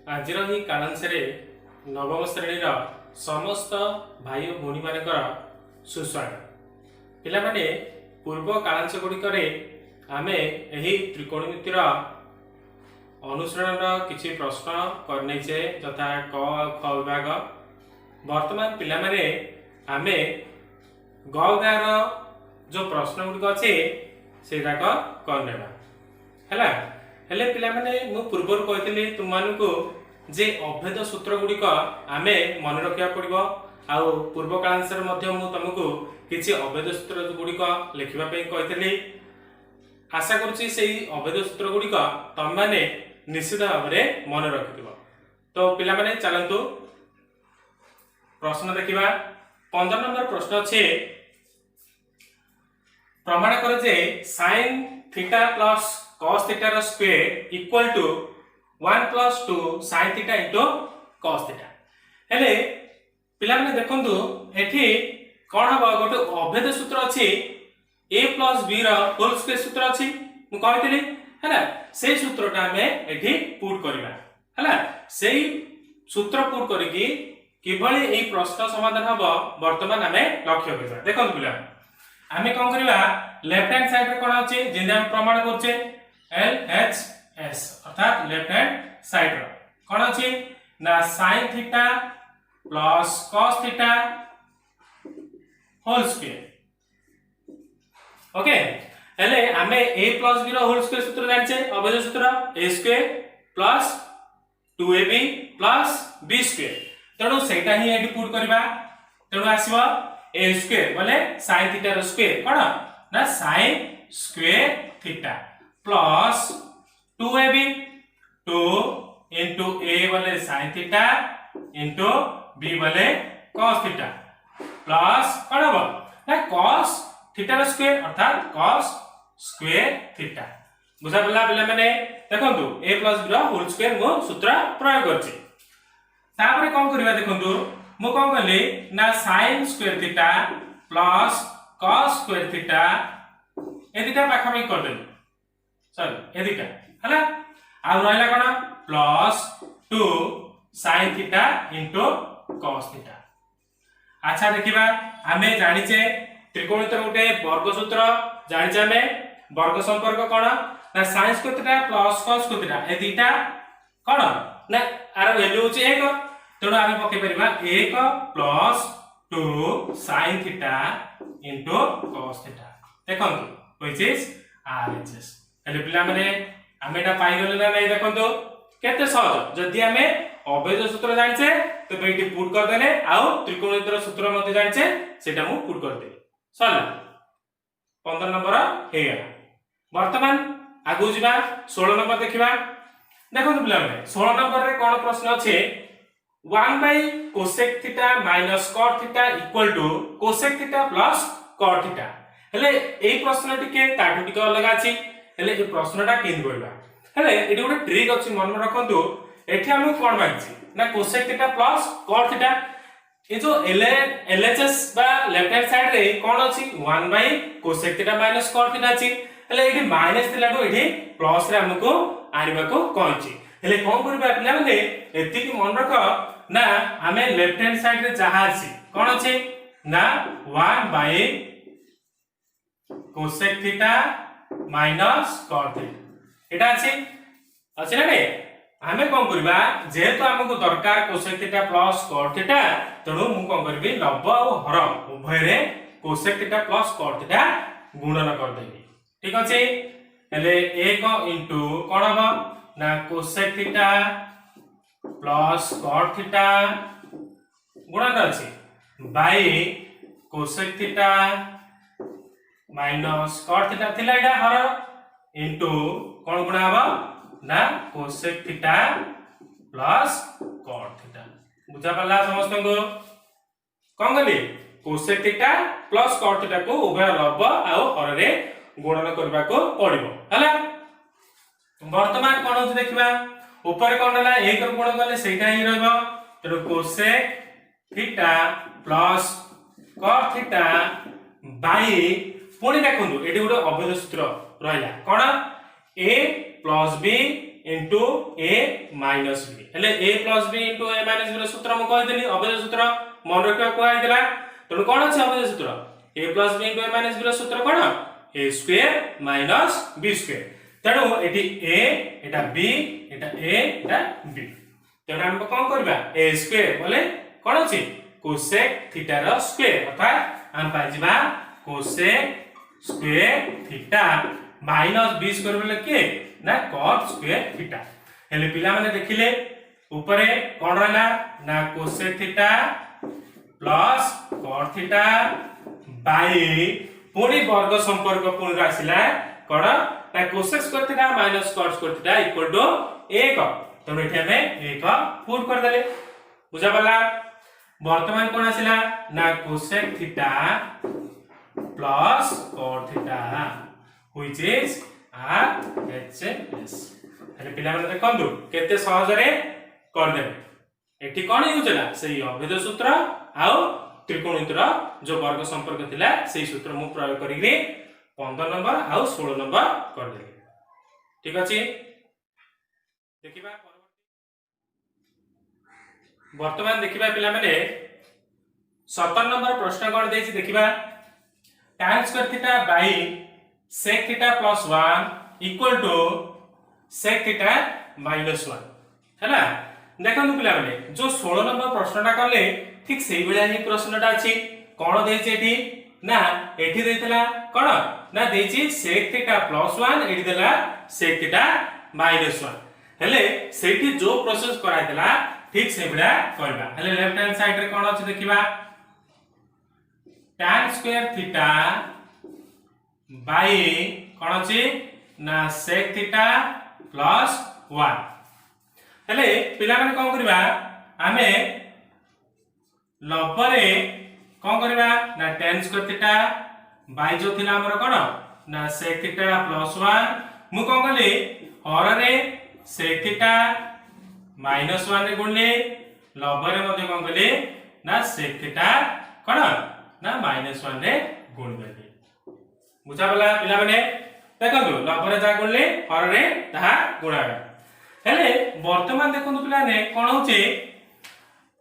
आज ही कालांश नवम श्रेणी समस्त भाई और भौणी मान सुस्वागत। पिलाने पूर्व कालांश गुड़िक आम यही त्रिकोणमितिर अनुसरण किसी प्रश्न करने यथा क ख विभाग। वर्तमान पिलाने आम ग विभाग जो प्रश्न गुड़िक अच्छे से करने हेले पिलाने मु पूर्वर कहती तुम मानू जे अभेद सूत्र गुड़िक आम मन रखा पड़ो। आउ पूर्व कालांश तुमको किसी अभेद सूत्र गुड़िक लिखापी कही आशा करुच्ची से अभेद सूत्र गुड़िक तुम मैंने निश्चित भाव में मन रखि। तो पिलाने चलतु प्रश्न देखा। 15 नंबर प्रश्न अच्छे प्रमाण कर जे sin theta plus cos theta रो square equal to 1 plus 2 sin theta into cos theta. हेले पिला माने देखंतु एठी कोन हबो गोटे अभेद सूत्र अछि a प्लस b रो होल स्क्वायर सूत्र अछि मु कहैतिली हैला। सेही सूत्रटा हमें एठी पुट करबा हैला। सेही सूत्र पुट करिकि किभली एही प्रश्न समाधान हबो वर्तमान हमें लक्ष्य करबा। देखंतु पिला आमे कोन करबा लेफ्ट हैंड साइड रे कोन अछि जेंदा हम प्रमाण करछे LHS अर्थात लेफ्ट हैंड साइड रो कोन अछि ना sin theta plus cos theta whole square. Okay हेले आमे a प्लस b रो होल स्क्वायर सूत्र जानछे अभेद सूत्र a square plus 2ab plus b square. तणो सेटा ही एडी पुट करबा। तणो आसीबो a स्क्वायर बोले sin थीटा रो स्क्वायर कोन ना sin square theta plus 2ab 2 into a बोले sin थीटा into b बोले cos थीटा प्लस कोन हो ना cos थीटा रो स्क्वायर अर्थात cos स्क्वायर थीटा। बुझा पड़ला पिला माने देखंतु a प्लस b रो होल स्क्वायर मो सूत्र प्रयोग करछि। तापरे कोन करबा देखंतु मु कोन करली ना sin square theta plus cos square theta ए दिटा पाखा में कर देली सॉरी ए दिटा हला। आ रहला cone plus 2 sin theta into cos theta. अच्छा देखिबा हमें जानिचे त्रिकोणमितिर गोटे वर्ग सूत्र जानिचे हमें वर्ग संपर्क कोन ना sin square theta plus cos square theta ए दिटा कोन ना आर वैल्यू होची 1 तणो आमे पके परिबा 1 plus 2 sin theta into cos theta. देखंतु व्हिच इज RHS। हेले पिला माने आमे एटा पाई गले ना नै देखंतु केते सहज। जदि आमे अभेद सूत्र जानिछे तो बेटी पुट कर देले आउ त्रिकोणमितिर सूत्र मध्ये जानिछे सेटा मु पुट कर दे सला 15 नंबर हे गला। वर्तमान आगु जिबा 16 नंबर देखिबा। देखंतु पिला माने 16 नंबर रे कोन प्रश्न अछि 1 by cosec theta minus cot theta equal to cosec theta plus cot theta. हेले एई प्रश्न टिके ताठु टिके अलग अछि। हेले ए प्रश्नटा केन करबा हेले एटी गोटे ट्रिक अछि मन में रखंतु। एठी हम कोन मागछि ना cosec theta plus cot theta ए जो LHS बा लेफ्ट हैंड साइड रे कोन अछि 1 by cosec theta minus cot theta अछि। हेले एठी माइनस थिलाडो एठी प्लस रे हमको आनिबा को कहछि। हेले कोन करबा पिला माने एति कि मन रख ना हमें लेफ्ट हैंड साइड रे जहा अछि कोन अछि ना 1 by cosec theta minus cot theta एटा अछि ना नै। हमें कोन करबा जेहेतु हमको दरकार cosec theta plus cot theta तणो मु कोन करबी लव और हर उभय रे cosec theta plus cot theta गुणन कर देबी। ठीक अछि हेले 1 into कोन हबो ना cosec theta plus cot theta गुणन अछि by cosec theta minus cot theta थिला एटा हर इनटू कोन गुणा हबो ना cosec theta plus cot theta. बुझा पड़ला समस्त को कोन गली cosec theta plus cot theta को उभय लव आ हर रे गुणन करबा को पड़िबो हला। वर्तमान कोन होय देखिबा ऊपर कोन हला 1 रो गुण करले सेटा ही रहबो तो cosec theta plus cot theta by पुणी देखंतु एटी गोटे अभेद सूत्र रहला कोन a plus b into a minus b हेले a plus b into a minus b सूत्र मु कहिदेली अवयव सूत्र मन रखिया कुआइदिला तेणु कोन अछि अवयव सूत्र ए plus b into a minus b सूत्र कोन ए स्क्वायर माइनस बी स्क्वायर तेणु एटी ए एटा बी एटा ए एटा बी तेणु हम कोन करबा ए स्क्वायर बोले कोन अछि कोसेक थीटा रो स्क्वायर अर्थात हम पाइजिबा cosec square theta minus b square बोले के ना cot स्क्वायर थीटा हेले पिला माने देखिले ऊपरे कोन रहला ना cosec theta plus cot theta by पुनी वर्ग संपर्क पुनी आसिला कोन ना cosec square theta minus cot square theta equal to 1 तो एठी हमें 1 पुट कर देले बुझा पड़ला वर्तमान कोन आसिला ना cosec theta plus cot theta which is RHS हेले पिला माने देखंदु केते सहज रे कर देबे एठी कोन यूज होला सेही अभेद सूत्र आ त्रिकोणमितिर जो वर्ग संपर्क थिला सेही सूत्र मु प्रयोग करिगे 15 नंबर आ 16 नंबर कर देले ठीक अछि देखिबा वर्तमान देखिबा पिला माने 17 नंबर प्रश्न कोन देछि देखिबा tan square theta by sec theta plus 1 equal to sec theta minus 1 हैला देखंतु पिला माने जो 16 नंबर प्रश्नटा करले ठीक सेही बेला ही प्रश्नटा अछि कोन देछि एठी ना एठी देइतला कोन ना देछि sec थीटा प्लस 1 एठी देला sec थीटा माइनस 1 हेले सेठी जो प्रोसेस कराइतला ठीक सेही बेला करबा हेले लेफ्ट हैंड साइड रे कोन अछि देखिबा tan स्क्वायर थीटा बाय कोन अछि ना sec थीटा प्लस 1 हेले पिला माने कोन करबा आमे लबरे कोन करबा ना tan स्क्वायर थीटा बाय जो थिला हमर कोन ना sec थीटा प्लस 1 मु कोन करली हर रे sec थीटा माइनस 1 रे गुणले लबरे मध्ये कोन करली ना sec थीटा कोन ना माइनस 1 रे गुण देली बुझा बला पिला माने देखंतु लबरे जा गुणले हर रे ताहा गुणाबे हेले वर्तमान देखंतु पिला ने कोन होचे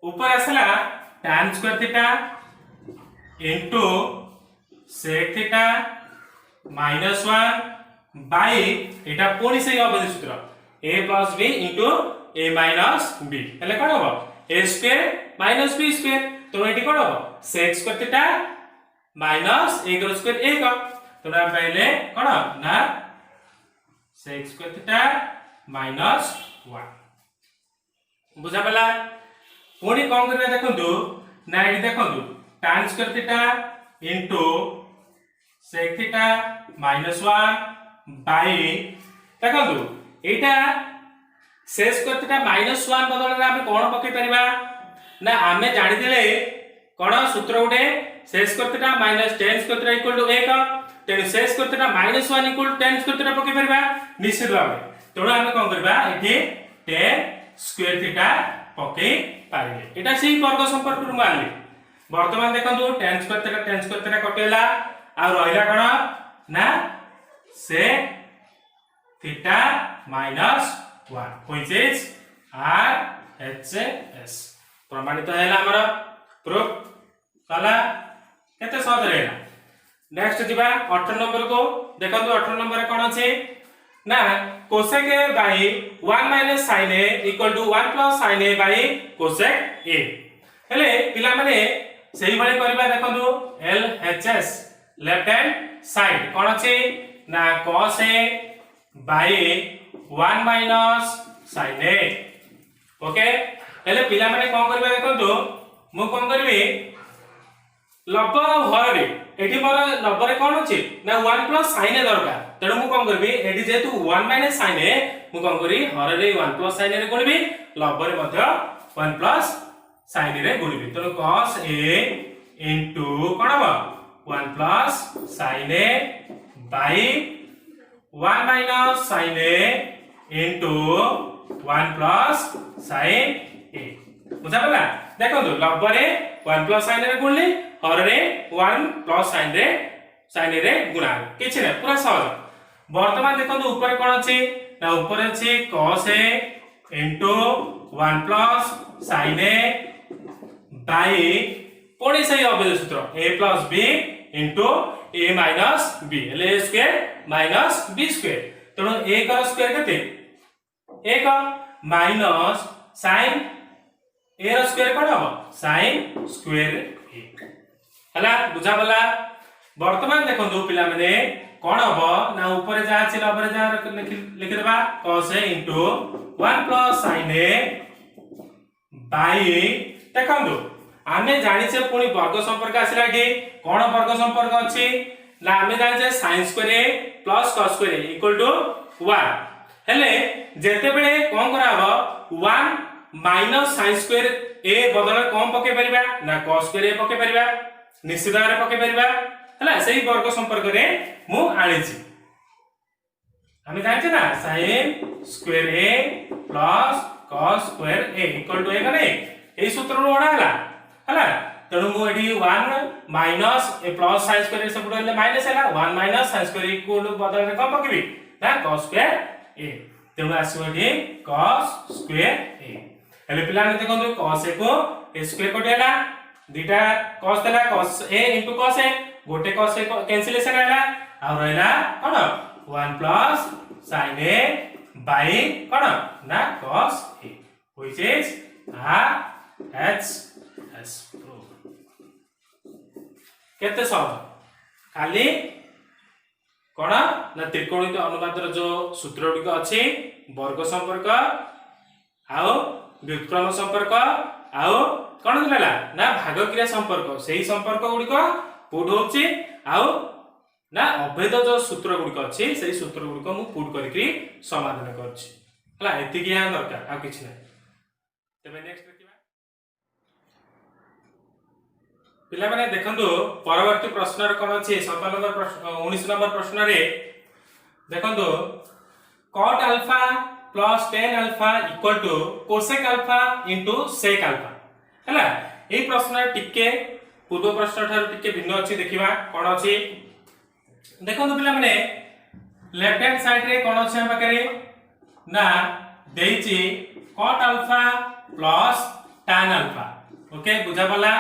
ऊपर आसला tan square theta into sec theta minus 1 by एटा पुनी से अवधि सूत्र a plus b into a minus b हेले कोन हो a square minus b square तो एटी कोन हो sec square theta minus a का स्क्वायर 1 तो ना पहले कोन ना sec स्क्वायर थीटा माइनस 1 बुझा पला पुनी कोन करबे देखंतु ना एटी देखंतु tan square theta into sec theta minus 1 by देखंतु एटा sec स्क्वायर थीटा माइनस 1 बदल रे हम कोन पके परिबा ना आमे जानि दिले कोन सूत्र उडे sec square theta minus tan square theta equal to 1 तेनु sec square theta minus 1 equal to tan square theta पके परिबा निश्चित भाबे तेनु हम कोन करबा एठी tan स्क्वायर थीटा पके पारिले एटा सेही वर्ग संपर्क रु मानली वर्तमान देखंतु tan स्क्वायर थीटा कटेला आ रहिला कोन ना sec theta minus 1 which is RHS प्रमाणित हैला हमर प्रूफ कला केते सहज रहला नेक्स्ट जिबा 18 नंबर को देखंतु 18 नंबर कोन अछि ना cosec a by 1 minus sin a equal to 1 plus sin a by cosec a हेले पिला माने सेही भले करबा देखंतु LHS लेफ्ट हैंड साइड कोन अछि ना cos a by 1 minus sin a okay हेले पिला माने कोन करबा देखंतु मु कोन करबी लब हर रे एठी मोर लब रे कोन अछि ना 1 प्लस sin a दरकार तेणु मु कोन करबी एठी जेतु 1 माइनस sin a मु कोन करी हर रे 1 प्लस sin a रे गुणबी लब रे मध्य 1 प्लस sin a रे गुणबी तेणु cos a इनटू कोन हो 1 plus sin a by 1 minus sin a into 1 plus sin a बुझा पला देखंतु लब रे 1 प्लस sin रे गुणले हर रे 1 प्लस sin रे गुणा किछि नै पूरा सहज वर्तमान देखंतु ऊपर कोन अछि ना ऊपर अछि cos a into 1 plus sin a by पुणी से अभेद सूत्र a plus b into a minus b हेले a square minus b square तेणु a का स्क्वायर केते 1 minus sin a रो स्क्वायर कोन हो sin स्क्वायर a हला बुझा बला वर्तमान देखंतु पिला माने कोन हबो ना ऊपर जा अछि ऊपर जा लिखि देबा cos a into 1 plus sin a by देखंतु आमे जानिछे पुणी वर्ग संपर्क आसिला एठी कोन वर्ग संपर्क अछि ना आमे जानिछे sin square a plus cos square a equal to 1 हेले जेते बेले कोन करा हबो 1 माइनस sin स्क्वायर a बदल कोन पके परिबा ना cos स्क्वायर a पके परिबा निश्चित रे पके परिबा हला सेही वर्ग संपर्क रे मु आनिछि आमे जानिछे ना sin square a plus cos square a equal to 1 नै एई सूत्र रो ओडा हला तेणु मु एडी 1 minus a plus sin square सब पडले माइनस हैला 1 माइनस sin स्क्वायर इक्वल बदल रे कम पकेबी ना cos स्क्वायर a तेणु आसीबो एडी cos स्क्वायर a हेले पिला ने देखंतु cos a को a स्क्वायर कोटेला दुटा cos देला cos a * cos a गोटे cos a कैंसिलेशन हैला आ रहला कोन 1 प्लस sin a by कोन ना cos a which is h s केते सब खाली कोन ना त्रिकोणित अनुपातर जो सूत्र गुडी अछि वर्ग संपर्क आउ व्युत्क्रम संपर्क आउ कोन दिला ना भाग क्रिया संपर्क सेही संपर्क गुडी को पुट होछि आउ ना अभेद जो सूत्र गुडी को अछि सेही सूत्र गुडी को मु पुट करिकरी समाधान करछि हला एति ज्ञान दरकार आ किछ नै तबे नेक्स्ट देखिबा पिला माने देखंतु परवर्ती प्रश्न रे कोन अछि 19 नंबर प्रश्न रे देखंतु cot alpha plus tan alpha equal to cosec alpha into sec alpha हला ए प्रश्न टिके पूर्व प्रश्न ठार टिके भिन्न अछि देखिबा कोन अछि देखंतु पिला माने लेफ्ट हैंड साइड रे कोन अछि हम पाकरे ना देइछि cot alpha plus tan alpha okay बुझा पला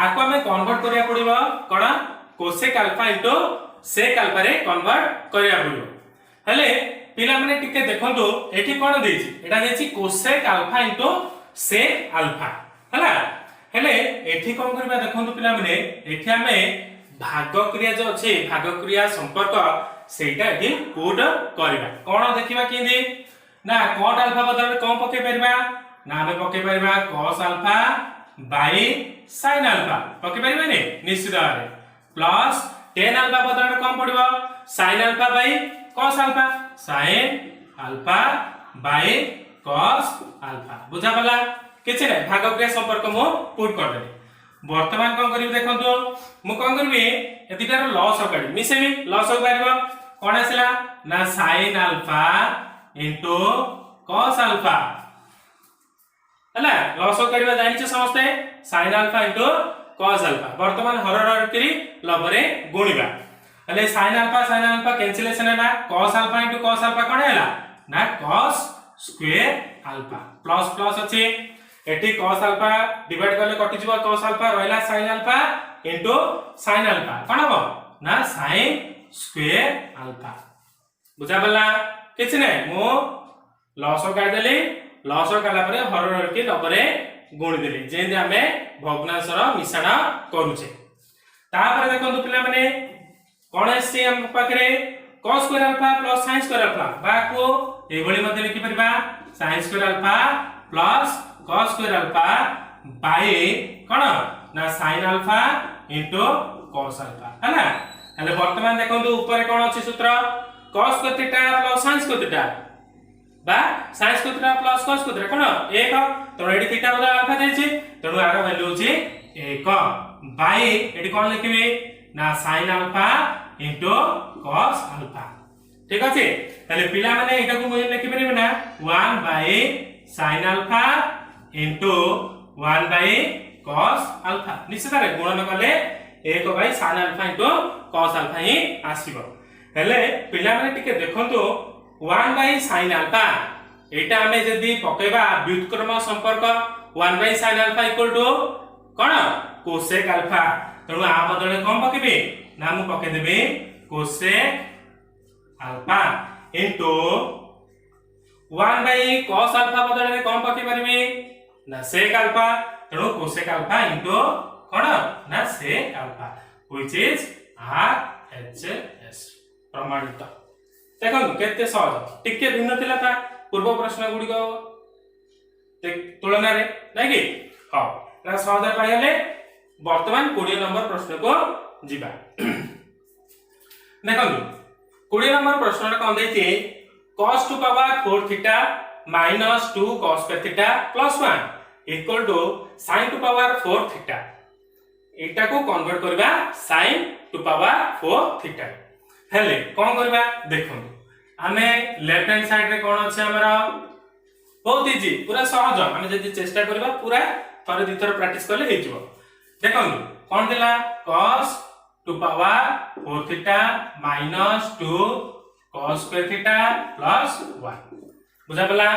आको हमें कन्वर्ट करिया पड़िबो कोन cosec alpha into sec alpha रे कन्वर्ट करिया पड़िबो हले पिला माने टिके देखंतु एठी कोन देछि एटा देछि cosec alpha into sec alpha हला हेले एठी कोन करबा देखंतु पिला माने एठी हमें भाग क्रिया जो अछि भाग क्रिया संपर्क सेटा एठी पुट करबा कोन देखिबा किंदी ना cot alpha बदल कोन पके परबा ना हमें पके परबा cos alpha by sin alpha पके परबे ने निश्चित भाबे प्लस tan alpha बदल कोन पड़िबो sin alpha by cos alpha sin alpha by cos alpha बुझा पला किछ नै भाग क्रिया संपर्क मु पुट कर देली वर्तमान कोन करिवि देखंतु मु कोन करबी एतिटार लॉस काढी मिसेबी लॉस काढिबो कोन आसिला ना sin alpha into cos alpha हला लॉस काढिबा जानिछ समस्ते sin alpha into cos alpha वर्तमान हरर करी लबरे गुणिबा हले sin alpha कैंसिलेशन हैला cos alpha into cos alpha कोन हैला ना cos square alpha plus plus अछि एठी cos alpha डिवाइड करले कटि जिवो cos alpha रहला sin alpha into sin alpha कोन हो ना sin स्क्वायर alpha बुझा बला किछ नै मो लॉस काढ देली लॉस काढला परे हरर के लबरे गुणी देली जेंदे हमें भग्नांशर मिश्रण करूचे तापर देखंतु पिला माने कोन एसी हम पाखरे cos square alpha plus sin square alpha बाको एभली मध्ये लिखि परबा sin स्क्वायर अल्फा प्लस cos स्क्वायर अल्फा बाय कोन ना sin alpha into cos alpha हैना हले वर्तमान देखंतु ऊपर कोन अछि सूत्र cos square theta plus sin square theta बा sin square theta plus cos square theta कोन 1 तो एडी थीटा बदल अल्फा देछि तेनु आरो वैल्यू अछि 1 बाय एडी कोन लिखिबे ना sin alpha into cos alpha ठीक अछि तले पिला माने एटा को मोय लिखि परिबे ना 1 by sin alpha into 1 by cos alpha निश्चित रे गुणन करले 1 by sin alpha into cos alpha ही आसीबो हेले पिला माने टिके देखंतु 1 बाय sin अल्फा एटा हमें जदी पकेबा व्युत्क्रम संपर्क 1 by sin alpha equal to कोन कोसेक अल्फा तेणु आ बदले कोन पकेबे ना मु पके देबे कोसेक alpha into 1 by cos alpha बदले कोन पके परबे ना sec अल्फा तेणु कोसेक अल्फा इनटू कोन ना sec alpha which is RHS प्रमाणित। देखो केते सहज टिके भिन्न थिला था पूर्व प्रश्न गुडी को तुलना रे नै कि हां ना सहज पाइले वर्तमान 20 नंबर प्रश्न को जिबा। देखो 20 नंबर प्रश्न रे कोन दैछि cos to power 4 theta minus 2 cos square theta plus 1 equal to sin to power 4 theta एटा को कन्वर्ट करबा sin टू पावर 4 थीटा हेले कोन करबा देखो हमें लेफ्ट हैंड साइड रे कोन अछि हमरा बहुत इजी पूरा सहज हमें जदी चेष्टा करबा पूरा थरे दी थर प्रैक्टिस करले हे जिवो। देखो कोन दिला cos to power 4 theta minus 2 cos square theta plus 1 बुझा पला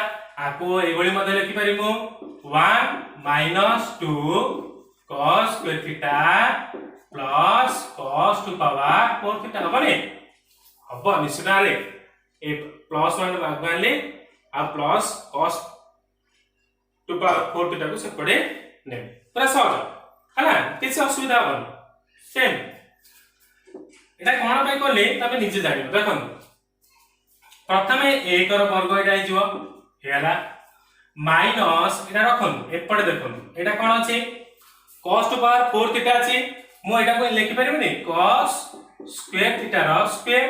आको एबोली मध्ये लिखि परिमु 1 minus 2 cos square theta plus cos to power 4 theta हबने हबो निश्चित ए प्लस 1 भागले आ plus cos to power 4 theta को से पड़े ने पूरा सहज हला किछ असुविधा हबन सेम एटा कोन पे कोले तबे निजे जानिबो। देखो प्रथमे 1 रो वर्ग एटा आइजो हेला माइनस एटा रखन एपटे देखन एटा कोन अछि cos टू पावर 4 थीटा अछि मु एटा को लिखि परिबनि cos स्क्वायर थीटा रो स्क्वायर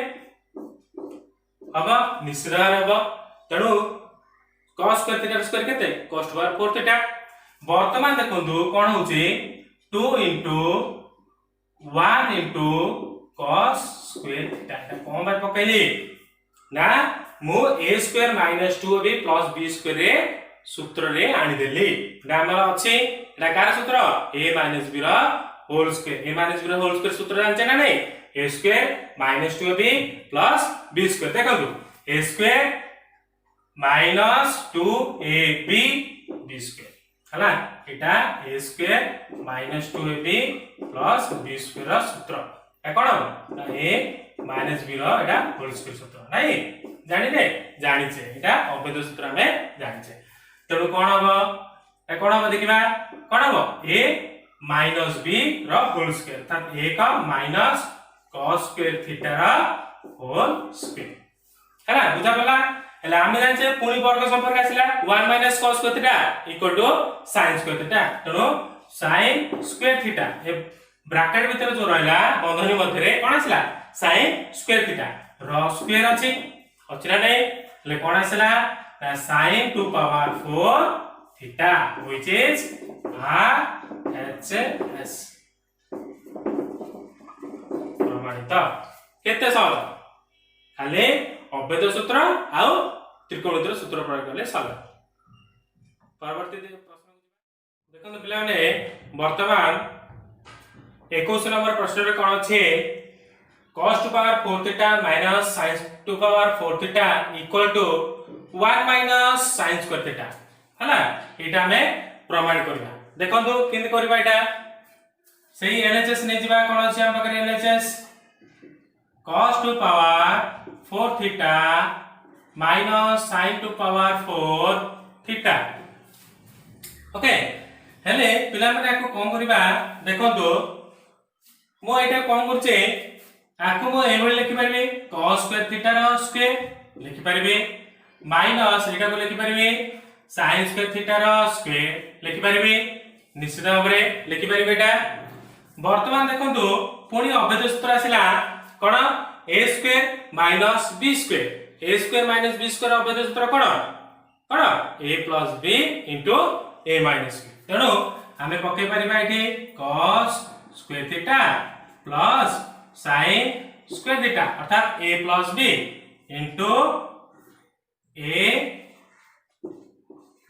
हबा निश्चित हबा तेणु cos स्क्वायर थीटा स्क्वायर केते cos टू पावर 4 थीटा वर्तमान देखंतु कोन होची 2 1 cos स्क्वायर थीटा कोन बार पकैली ना मु a square minus 2ab plus b square रे सूत्र रे आनी देली हमर अछि एटा कार सूत्र a माइनस b रो whole square a minus b रो होल स्क्वायर सूत्र जानचे ना नै a square minus 2ab plus b square देखंतु a square minus 2ab b square हला एटा a square minus 2ab plus b square रो सूत्र ए कोन a माइनस b रो एटा होल स्क्वायर सूत्र नै जानिले जानिछे एटा अवैध सूत्र हमें जानिछे तेणु कोन हबो ए कोन हबो देखिबा कोन हबो a माइनस b रो होल स्क्वायर अर्थात a का माइनस cos स्क्वायर थीटा रो होल स्क्वायर हला बुझा पला हला हम जानछे पुनी वर्ग संपर्क आसिला 1 minus cos square theta equal to sin square theta तेणु sin स्क्वायर थीटा ए ब्रैकेट भीतर जो रहला बंधनी मध्य रे कोन आसिला sin स्क्वायर थीटा रो स्क्वायर अछि ना नै ले कोन आसिला sin to power 4 theta which is RHS प्रमाणित केते सहज खाली अवैध सूत्र आ त्रिकोणमितीय सूत्र प्रयोग करले सरल। परवर्ती प्रश्न देखो पिला माने वर्तमान 21 नंबर प्रश्न रे कोन अछि cos to power 4 theta minus sin to power 4 theta equal to 1 minus sin square theta हला एटा हमें प्रमाण करबा देखंतु किंद करबा एटा सही LHS नै जिबा कोन अछि हम पकरे LHS cos to power 4 theta minus sin to power 4 theta okay हेले पिला माने को कोन करबा देखंतु मो एटा कोन करछे आको मो एबोली लिखि परबे cos स्क्वायर थीटा रो स्क्वायर लिखि परबे माइनस एटा को लिखि परबे sin स्क्वायर थीटा रो स्क्वायर लिखि परबे निश्चित भाबरे लिखि परबे एटा वर्तमान देखंतु पुनी अवैध सूत्र आसिला कोन a square minus b square a square minus b square अवैध सूत्र कोन कोन a plus b into a minus b तेणु हमें पके परिबा एठी cos square theta plus sin square theta अर्थात a plus b into a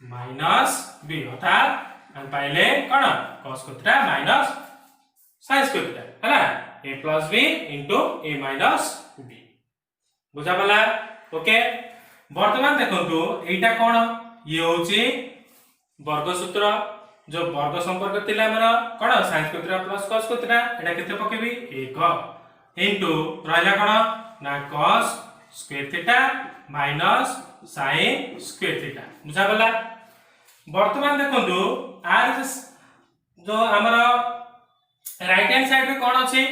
minus b अर्थात हम पाइले कोन cos square theta minus sin square theta हैला a plus b into a minus b बुझा पला ओके वर्तमान देखंतु एटा कोन ये होची वर्ग सूत्र जो वर्ग संपर्क थिला हमर कोन sin square plus cos square एटा केते पकेबी 1 इनटू रहला कोन ना cos square theta minus sin square theta बुझा गला। वर्तमान देखंतु आर जो हमर राइट हैंड साइड में कोन अछि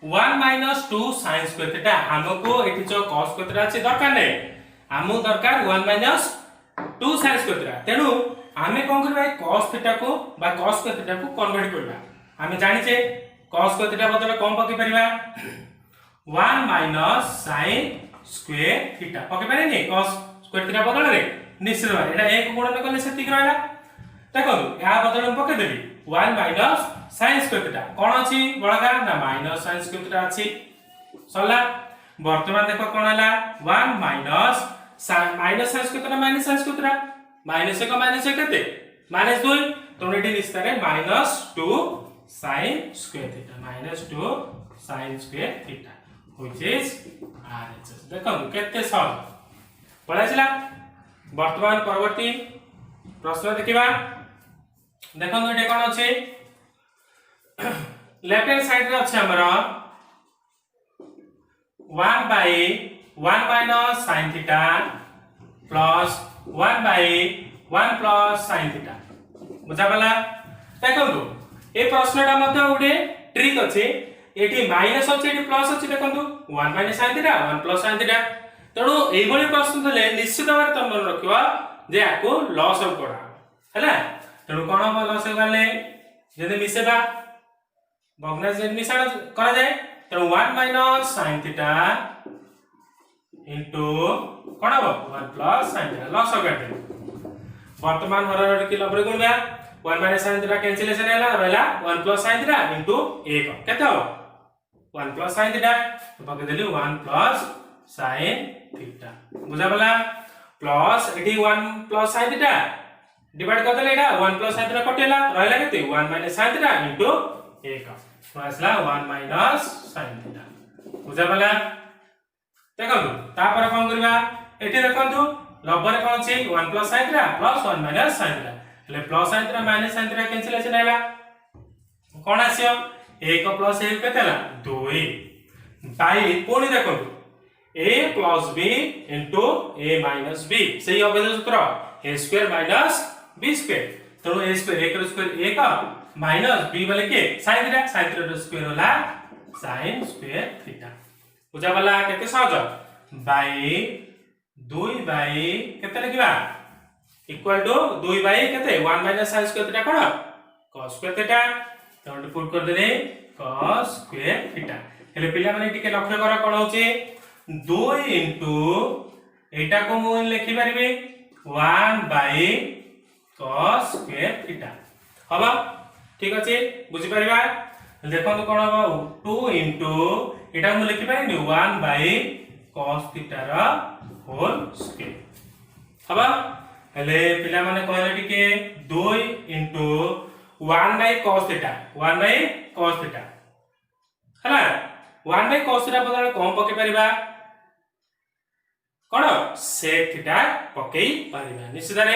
1 माइनस 2 sin स्क्वायर थीटा हमको एठी जो cos स्क्वायर थीटा अछि दरकार नै हमु दरकार 1 माइनस 2 sin स्क्वायर थीटा तेनु आमे कोन करबा cos थीटा को बा cos स्क्वायर थीटा को कन्वर्ट करबा आमे जानि छे cos स्क्वायर थीटा बदले कोन पके परिबा 1 माइनस sin स्क्वायर थीटा पके पारे नै cos स्क्वायर थीटा बदले रे निश्चित भाबे एटा एक गुणन करले सेति रहला देखो या बदले पके देबी 1 माइनस sin स्क्वायर थीटा कोन अछि बळगा ना माइनस sin स्क्वायर थीटा अछि सला वर्तमान देखो कोन हला 1 minus sin square minus sin square minus 1 minus 1 केते माइनस 2 तो एटी निस्तारे minus 2 sin square theta minus 2 sin square theta which is RHS देखो केते सहज पढाइला। वर्तमान परवर्ती प्रश्न देखिबा देखो एटा कोन अछि लेफ्ट हैंड साइड रे अछि हमरा 1 by 1 minus sin theta plus 1 by 1 plus sin theta बुझा गला। देखंतु ए प्रश्नटा मध्ये उडे ट्रिक अछि एठी माइनस अछि एठी प्लस अछि देखंतु 1 minus sin theta 1 plus sin theta तणो एई भली प्रश्न थले निश्चित भाबे तम मन रखिवा जे आको लॉस ऑफ पडा हैला तणो कोन हो लॉस गले जदि मिसेबा भग्नांश जदि मिसाण करा जाय तो 1 minus sin theta into कोन हो 1 plus sin theta लॉस हो गटे वर्तमान हरर के लबरे गुणबा 1 minus sin theta कैंसिलेशन हैला रहला 1 plus sin theta into 1 केते हो 1 plus sin theta तो पके देली 1 plus sin theta बुझा गला प्लस एठी 1 plus sin theta डिवाइड कर देले एटा 1 plus sin theta कटेला रहला केते 1 minus sin theta into 1 असला 1 minus sin theta बुझा गला। देखंतु तापर कोन करबा एठी देखंतु लबरे कोन छै 1 plus sin theta plus 1 minus sin theta ले plus sin theta minus sin theta cancellation हैला कोन आसियो 1 plus 1 केतेला 2 बाई पुनी देखंतु a plus b into a minus b सही अभेद सूत्र a square minus b square तो a square 1 square 1 minus b वाले के sin theta स्क्वायर होला sin स्क्वायर थीटा बुझा वाला केते सहज बाई 2 बाई केते लिखबा इक्वल टू 2 बाई केते 1 माइनस sin स्क्वायर थीटा कोन cos स्क्वायर थीटा तो पुट कर देले cos स्क्वायर थीटा हेले पिला माने टिके लक्ष्य करा कोन होची 2 into एटा को मु लिखि परबे 1 बाई cos स्क्वायर थीटा हबा ठीक अछि बुझि परिबा देखो कोन हो 2 into एटा मु लिखि पाइनी 1 बाई cos थीटा रा होल स्क्वायर हबा हेले पिला माने कहले टिके 2 into 1 by cos theta 1 by cos theta हला 1 बाई cos थीटा बदले कोन पके परिबा कोन sec थीटा पके परिबा निश्चित रे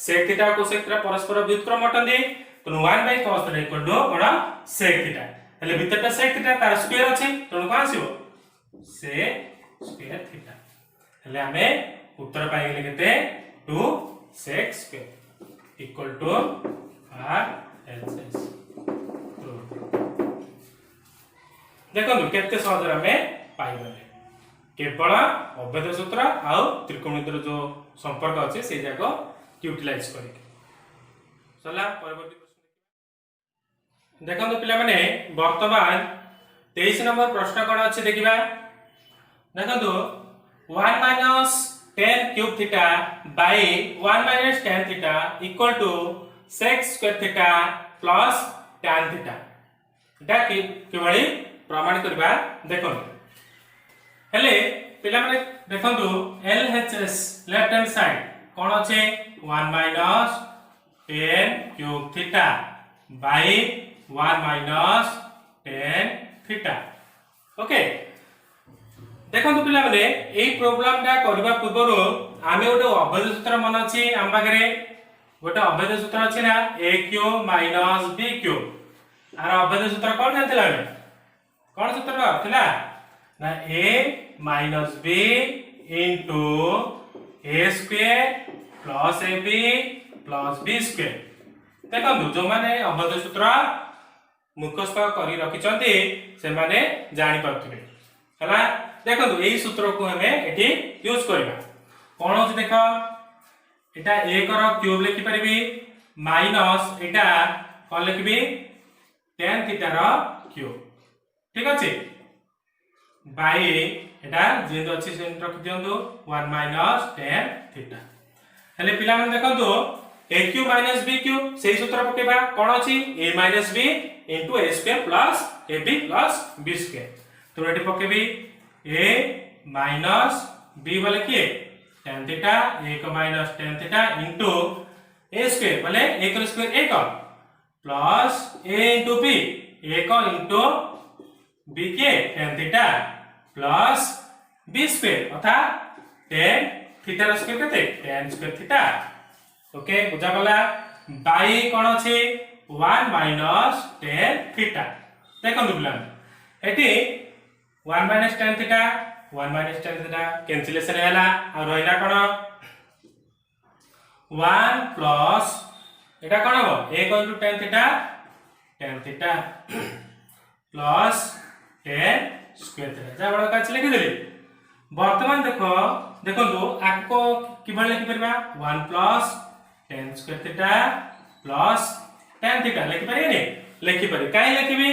sec थीटा को sec थीटा परस्पर व्युत्क्रम अटंदी तो 1 by cos theta equal to बडा sec थीटा हेले भितरटा sec थीटा तार स्क्वायर अछि तो कोन आसीबो sec स्क्वायर थीटा हेले हमें उत्तर पाइ गेले केते 2 sec square equal to RHS देखो केते सहज हमें पाइ गले केवल अभेद सूत्र आ त्रिकोणमितिर जो संपर्क अछि से जाको यूटिलाइज करी चला परवर्ती देखो पिला माने वर्तमान 23 नंबर प्रश्न कोन अछि देखिबा देखो 1 minus tan cube theta by 1 minus tan theta equal to sec square theta plus tan theta एटा केवली प्रमाण करबा देखो हेले पिला माने देखंतु LHS लेफ्ट हैंड साइड कोन अछि 1 minus tan cube theta by 1 minus tan theta okay देखो पिला माने एई प्रोग्राम टा करबा पूर्व आमे गोटे अभेद सूत्र मन अछि हम पाखरे गोटे अभेद सूत्र अछि ना aq माइनस bq आर अभेद सूत्र कोन जानथिला हमें कोन सूत्र थिला ना a minus b into a square plus ab plus b square देखो जो माने अभेद सूत्र मुखस्थ करी रखिचंती से माने जानि पाथुबे हला देखो एई सूत्र को हमें एठी यूज करबा कोन होची देखो एटा 1 रो क्यूब लिखि परिबी माइनस एटा कोन लिखबी tan थीटा रो क्यूब ठीक अछि बाई एटा जेंद अछि से रखि दियंदो 1 माइनस tan थीटा हले पिला मन देखंतु aq माइनस bq सेही सूत्र पकेबा कोन अछि a minus b into a square plus ab plus b square तो एठी पकेबी a माइनस b बोले किए tan theta 1 minus tan theta into a square बोले 1 square 1 plus a into b 1 into b के tan theta plus b square अर्थात tan theta रो square केते tan square theta okay बुझा गला बाई कोन अछि 1 माइनस tan थीटा देखो दुबला एठी 1 minus tan theta 1 minus tan theta cancellation हैला आ रहिला कोन 1 प्लस एटा कोन हो 1 tan theta plus tan square theta जा बड़ काछ लिखि देली वर्तमान देखो देखंतु आको किबा लिखि परबा 1 plus tan square theta plus tan theta लिखि परिबे लिखि परि काई लिखिबी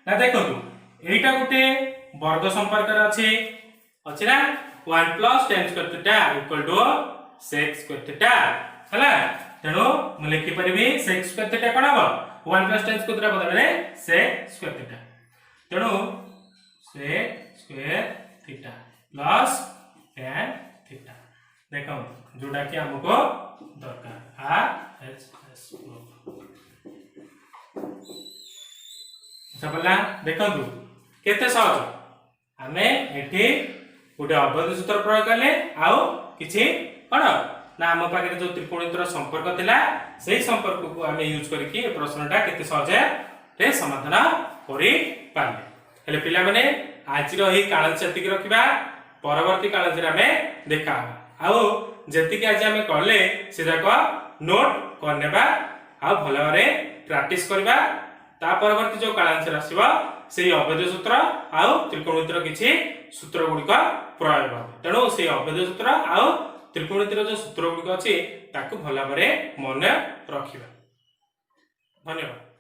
ना देखंतु एटा गुटे वर्ग संपर्क अछि ना 1 plus tan square theta equal to sec square theta हला तेनो म लिखि परिबी sec स्क्वायर थीटा कोन हो 1 प्लस tan स्क्वायर थीटा बदले sec स्क्वायर थीटा तेनो sec square theta plus tan theta देखो जोडा कि हमको दरकार r h s सबला देखंतु केते सहज हमें एठी गोटे अभेद सूत्र प्रयोग करले आउ किछि कोन ना हम पाखे जो त्रिकोणमितिर संपर्क थिला सेही संपर्क को हमें यूज करके प्रश्नटा केते सहज रे समाधान करि पाले हेले पिला माने आज रो ही काल सेति रखिबा परवर्ती काल जे हमें देखा आउ जेति के आज हमें करले से जाको नोट करनेबा आ भलो रे प्रैक्टिस करबा ता परवर्ती जो काल आंसर आसीबा सेही अभेद सूत्र आउ त्रिकोणमितिर किछि सूत्र गुडी का प्रयोग तेणु से अभेद सूत्र आउ त्रिकोणमितिर जो सूत्र गुडी अछि ताकू भला भाबरे मन रखिबा धन्यवाद।